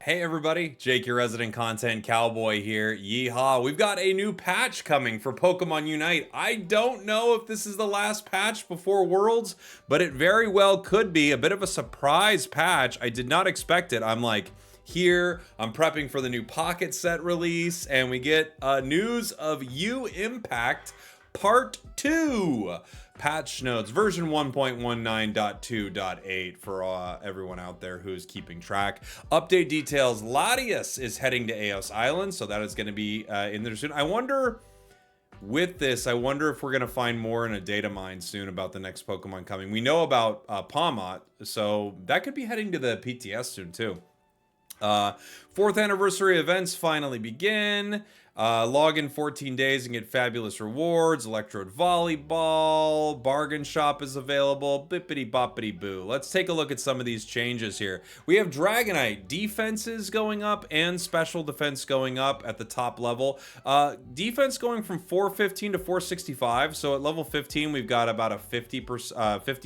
Hey everybody, Jake, your resident content cowboy here. Yeehaw. We've got a new patch coming for Pokemon Unite. I don't know if this is the last patch before Worlds, but it very well could be a bit of a surprise patch. I did not expect it. I'm like, here, I'm prepping for the new Pocket Set release, and we get news of U Impact Part 2. Patch notes, version 1.19.2.8 for everyone out there who's keeping track. Update details, Latias is heading to Eos Island, so that is going to be in there soon. I wonder, with this, I wonder if we're going to find more in a data mine soon about the next Pokemon coming. We know about Palmot, so that could be heading to the PTS soon too. Fourth anniversary events finally begin. Log in 14 days and get fabulous rewards. Electrode volleyball. Bargain shop is available. Bippity boppity boo. Let's take a look at some of these changes here. We have Dragonite defenses going up and special defense going up at the top level. Defense going from 415 to 465. So at level 15, we've got about a 50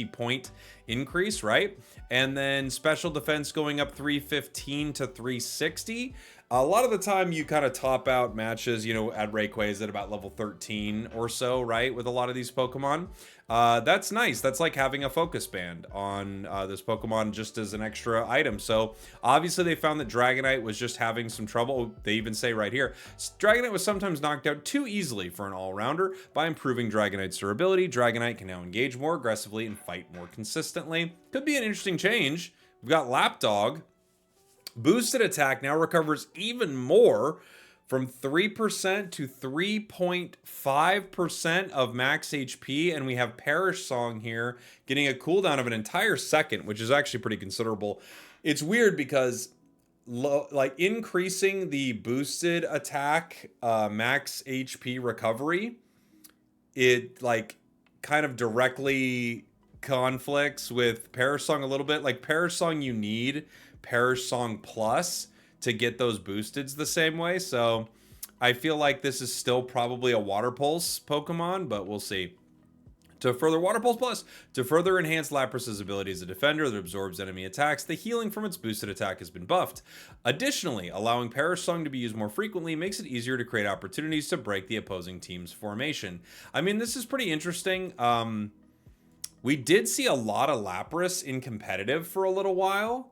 point increase, right? And then special defense going up 315 to 360. A lot of the time you kind of top out matches, you know, at Rayquaza at about level 13 or so, right? With a lot of these Pokemon. That's nice. That's like having a focus band on this Pokemon just as an extra item. So obviously they found that Dragonite was just having some trouble. They even say right here, Dragonite was sometimes knocked out too easily for an all-rounder. By improving Dragonite's durability, Dragonite can now engage more aggressively and fight more consistently. Could be an interesting change. We've got Lapdog. Boosted attack now recovers even more from 3% to 3.5% of max HP, and we have Perish Song here getting a cooldown of an entire second, which is actually pretty considerable. It's weird because like increasing the boosted attack max HP recovery, it like kind of directly conflicts with Perish Song a little bit. Like Perish Song, you need Perish Song Plus to get those boosteds the same way. So I feel like this is still probably a Water Pulse Pokemon, but we'll see. To further Water Pulse Plus, to further enhance Lapras's ability as a defender that absorbs enemy attacks, the healing from its boosted attack has been buffed. Additionally, allowing Perish Song to be used more frequently makes it easier to create opportunities to break the opposing team's formation. I mean, this is pretty interesting. We did see a lot of Lapras in competitive for a little while.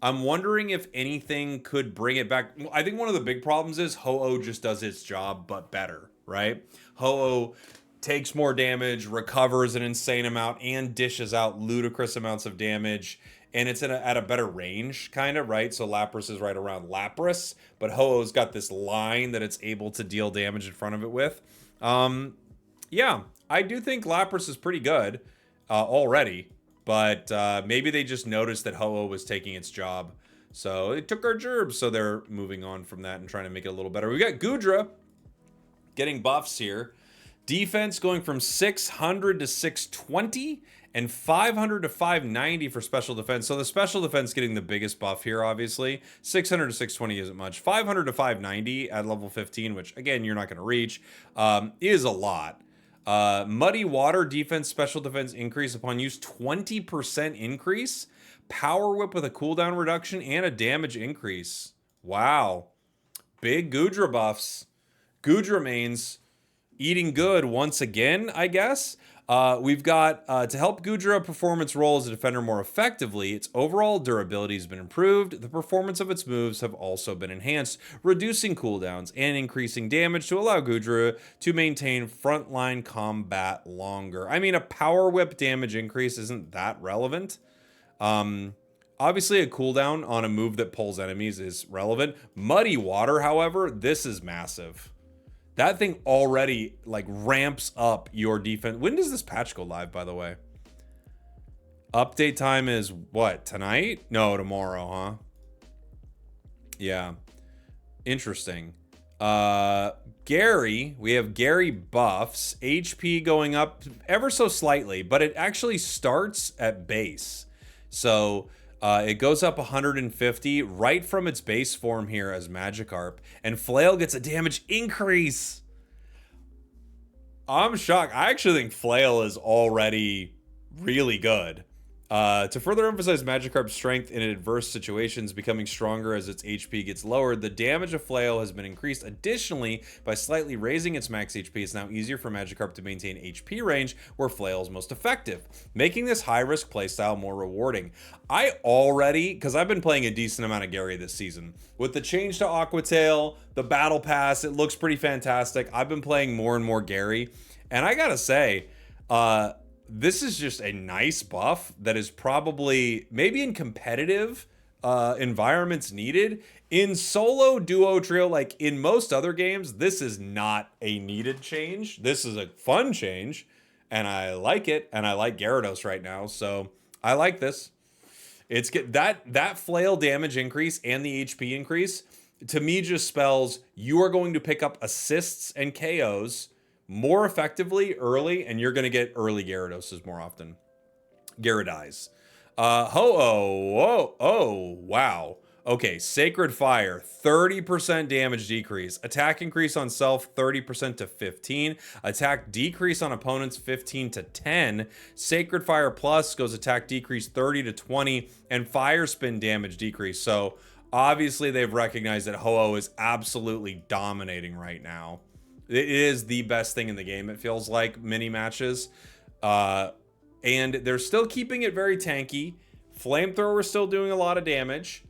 I'm wondering if anything could bring it back. I think one of the big problems is Ho-Oh just does its job, but better, right? Ho-Oh takes more damage, recovers an insane amount, and dishes out ludicrous amounts of damage. And it's at a better range, kind of, right? So Lapras is right around Lapras, but Ho-Oh's got this line that it's able to deal damage in front of it with. Yeah, I do think Lapras is pretty good already. But maybe they just noticed that Ho-Oh was taking its job. So it took our gerbs. So they're moving on from that and trying to make it a little better. We got Goodra getting buffs here. Defense going from 600 to 620 and 500 to 590 for special defense. So the special defense getting the biggest buff here, obviously. 600 to 620 isn't much. 500 to 590 at level 15, which again, you're not going to reach, is a lot. Muddy Water defense, special defense increase upon use, 20% increase. Power Whip with a cooldown reduction and a damage increase. Wow. Big Goodra buffs. Goodra mains eating good once again, I guess. We've got, to help Goodra perform its role as a defender more effectively, its overall durability has been improved. The performance of its moves have also been enhanced, reducing cooldowns and increasing damage to allow Goodra to maintain frontline combat longer. I mean, a Power Whip damage increase isn't that relevant. Obviously, a cooldown on a move that pulls enemies is relevant. Muddy Water, however, this is massive. That thing already like ramps up your defense. When does this patch go live, by the way? Update time is what, tonight? No, tomorrow, huh? Yeah. Interesting. Gary, we have Gary buffs. HP going up ever so slightly, but it actually starts at base. So it goes up 150 right from its base form here as Magikarp, and Flail gets a damage increase. I'm shocked. I actually think Flail is already really good. To further emphasize Magikarp's strength in adverse situations, becoming stronger as its HP gets lowered, the damage of Flail has been increased. Additionally, by slightly raising its max HP, it's now easier for Magikarp to maintain HP range where Flail is most effective, making this high-risk playstyle more rewarding. I already, because I've been playing a decent amount of Gary this season, with the change to Aqua Tail, the Battle Pass, it looks pretty fantastic. I've been playing more and more Gary, and I gotta say, this is just a nice buff that is probably maybe in competitive environments needed. In solo, duo, trio, like in most other games, this is not a needed change. This is a fun change, and I like it, and I like Gyarados right now, so I like this. It's get that flail damage increase and the HP increase to me just spells you are going to pick up assists and KOs more effectively early, and you're going to get early Gyaradoses more often. Gyarados. Oh, wow. Okay, Sacred Fire, 30% damage decrease. Attack increase on self, 30% to 15. Attack decrease on opponents, 15 to 10. Sacred Fire Plus goes attack decrease 30 to 20. And Fire Spin damage decrease. So, obviously, they've recognized that Ho-Oh is absolutely dominating right now. It is the best thing in the game, it feels like, mini matches. And they're still keeping it very tanky. Flamethrower is still doing a lot of damage.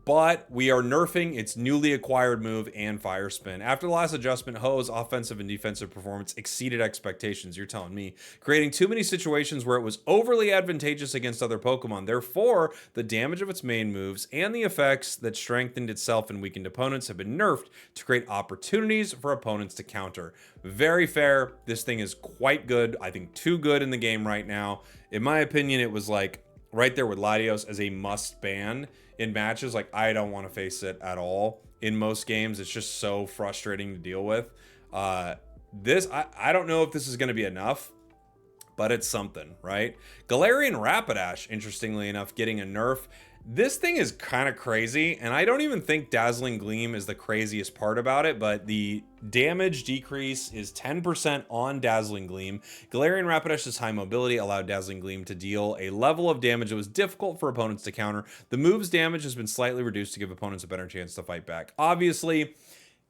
But we are nerfing its newly acquired move and Fire Spin. After the last adjustment, Ho-Oh's offensive and defensive performance exceeded expectations, you're telling me, creating too many situations where it was overly advantageous against other Pokemon. Therefore, the damage of its main moves and the effects that strengthened itself and weakened opponents have been nerfed to create opportunities for opponents to counter. Very fair. This thing is quite good. I think too good in the game right now. In my opinion, it was like right there with Latios as a must ban in matches. Like, I don't want to face it at all in most games. It's just so frustrating to deal with. I don't know if this is going to be enough, but it's something, right? Galarian Rapidash, interestingly enough, getting a nerf. This thing is kind of crazy, and I don't even think Dazzling Gleam is the craziest part about it, but the damage decrease is 10% on Dazzling Gleam. Galarian Rapidash's high mobility allowed Dazzling Gleam to deal a level of damage that was difficult for opponents to counter. The move's damage has been slightly reduced to give opponents a better chance to fight back. Obviously,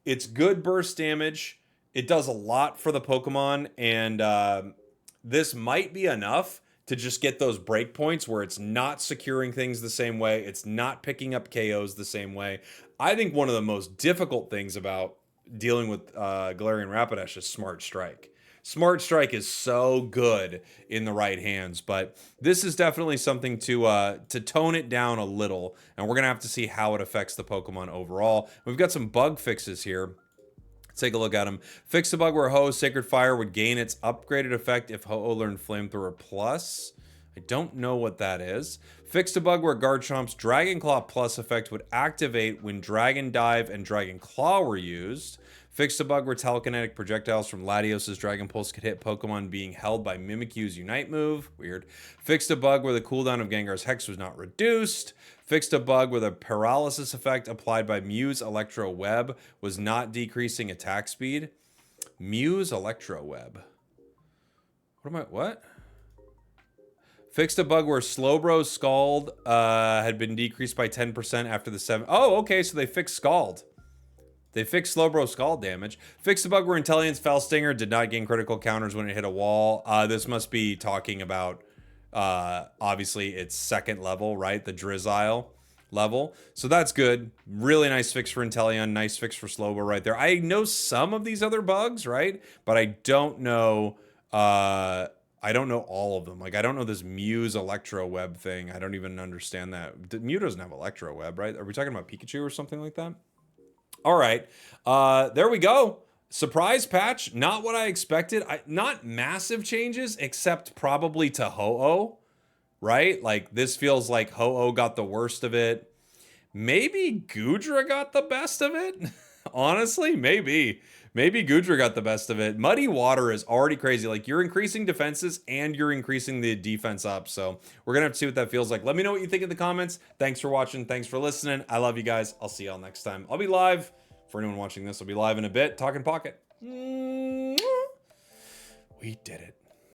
it's good burst damage. It does a lot for the Pokemon, and this might be enough to just get those breakpoints where it's not securing things the same way. It's not picking up KOs the same way. I think one of the most difficult things about dealing with Galarian Rapidash is Smart Strike. Smart Strike is so good in the right hands, but this is definitely something to tone it down a little, and we're going to have to see how it affects the Pokemon overall. We've got some bug fixes here. Take a look at them. Fix the bug where Ho-Oh's Sacred Fire would gain its upgraded effect if Ho-Oh learned Flamethrower Plus. I don't know what that is. Fix the bug where Garchomp's Dragon Claw Plus effect would activate when Dragon Dive and Dragon Claw were used. Fix the bug where telekinetic projectiles from Latios' Dragon Pulse could hit Pokemon being held by Mimikyu's Unite move. Weird. Fix the bug where the cooldown of Gengar's Hex was not reduced. Fixed a bug where the paralysis effect applied by Mew's Electro Web was not decreasing attack speed. Mew's Electro Web. What? Fixed a bug where Slowbro's Scald had been decreased by 10% after the 7. Oh, okay, so they fixed Scald. They fixed Slowbro's Scald damage. Fixed a bug where Inteleon's Foul Stinger did not gain critical counters when it hit a wall. This must be talking about obviously it's second level, right? The Drizzile level. So that's good. Really nice fix for Inteleon. Nice fix for Slowbro right there. I know some of these other bugs, right? But I don't know all of them. Like, I don't know this Mew's Electro Web thing. I don't even understand that. Mew doesn't have Electro Web, right? Are we talking about Pikachu or something like that? All right. There we go. Surprise patch. Not what I expected. Not massive changes, except probably to Ho-Oh, right? Like, this feels like Ho-Oh got the worst of it. Maybe Goodra got the best of it. Honestly, maybe Goodra got the best of it. Muddy Water is already crazy. Like, you're increasing defenses and you're increasing the defense up. So we're going to have to see what that feels like. Let me know what you think in the comments. Thanks for watching. Thanks for listening. I love you guys. I'll see y'all next time. I'll be live. For anyone watching this, I'll be live in a bit. Talking Pocket. We did it.